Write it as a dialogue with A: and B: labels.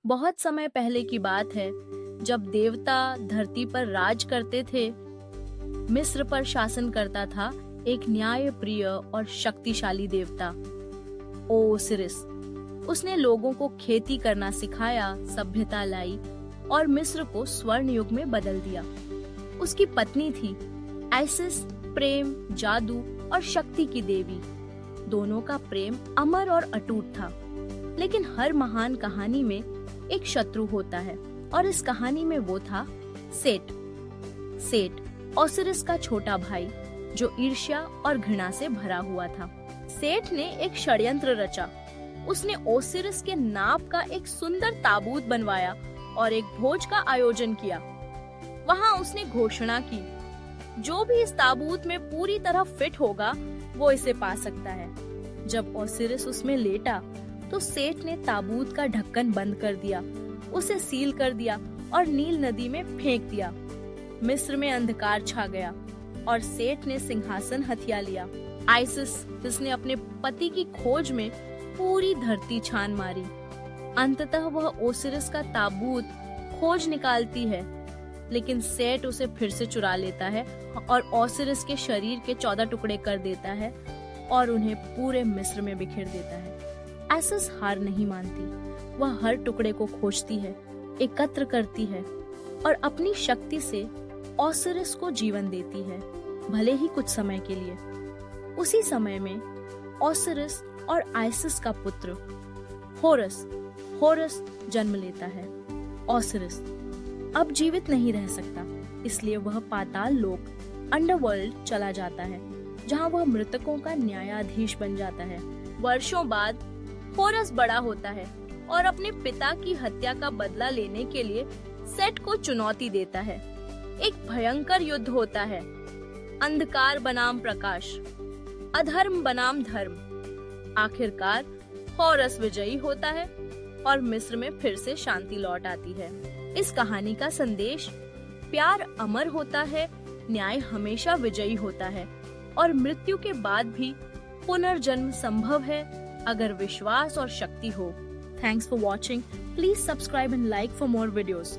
A: बहुत समय पहले की बात है, जब देवता धरती पर राज करते थे। मिस्र पर शासन करता था एक न्यायप्रिय और शक्तिशाली देवता, ओसिरिस। उसने लोगों को खेती करना सिखाया, सभ्यता लाई और मिस्र को स्वर्ण युग में बदल दिया। उसकी पत्नी थी आइसिस, प्रेम, जादू और शक्ति की देवी। दोनों का प्रेम अमर और अटूट था। लेकिन हर महान कहानी में एक शत्रु होता है, और इस कहानी में वो था सेट। ओसिरिस का छोटा भाई, जो ईर्ष्या और घृणा से भरा हुआ था। सेट ने एक षड्यंत्र रचा। उसने ओसिरिस के नाप का एक सुंदर ताबूत बनवाया और एक भोज का आयोजन किया। वहां उसने घोषणा की, जो भी इस ताबूत में पूरी तरह फिट होगा वो इसे पा सकता है। जब ओसिरिस उसमें लेटा तो सेठ ने ताबूत का ढक्कन बंद कर दिया, उसे सील कर दिया और नील नदी में फेंक दिया। मिस्र में अंधकार छा गया और सेठ ने सिंहासन हथिया लिया। आइसिस, जिसने अपने पति की खोज में पूरी धरती छान मारी, अंततः वह ओसिरिस का ताबूत खोज निकालती है। लेकिन सेठ उसे फिर से चुरा लेता है और ओसिरिस के शरीर के 14 टुकड़े कर देता है और उन्हें पूरे मिस्र में बिखेर देता है। आइसिस हार नहीं मानती। वह हर टुकड़े को खोजती है, एकत्र करती है और अपनी शक्ति से ओसिरिस को जीवन देती है, भले ही कुछ समय के लिए। उसी समय में ओसिरिस और आइसिस का पुत्र होरस जन्म लेता है। ओसिरिस अब जीवित नहीं रह सकता, इसलिए वह पाताल लोक, अंडरवर्ल्ड चला जाता है, जहां वह मृतकों का न्यायाधीश बन जाता है। वर्षों बाद होरस बड़ा होता है और अपने पिता की हत्या का बदला लेने के लिए सेट को चुनौती देता है। एक भयंकर युद्ध होता है। अंधकार बनाम प्रकाश, अधर्म बनाम धर्म। आखिरकार होरस विजयी होता है और मिस्र में फिर से शांति लौट आती है। इस कहानी का संदेश: प्यार अमर होता है, न्याय हमेशा विजयी होता है और मृत्यु के बाद भी पुनर्जन्म संभव है, अगर विश्वास और शक्ति हो। Thanks for watching. Please subscribe and like for more videos.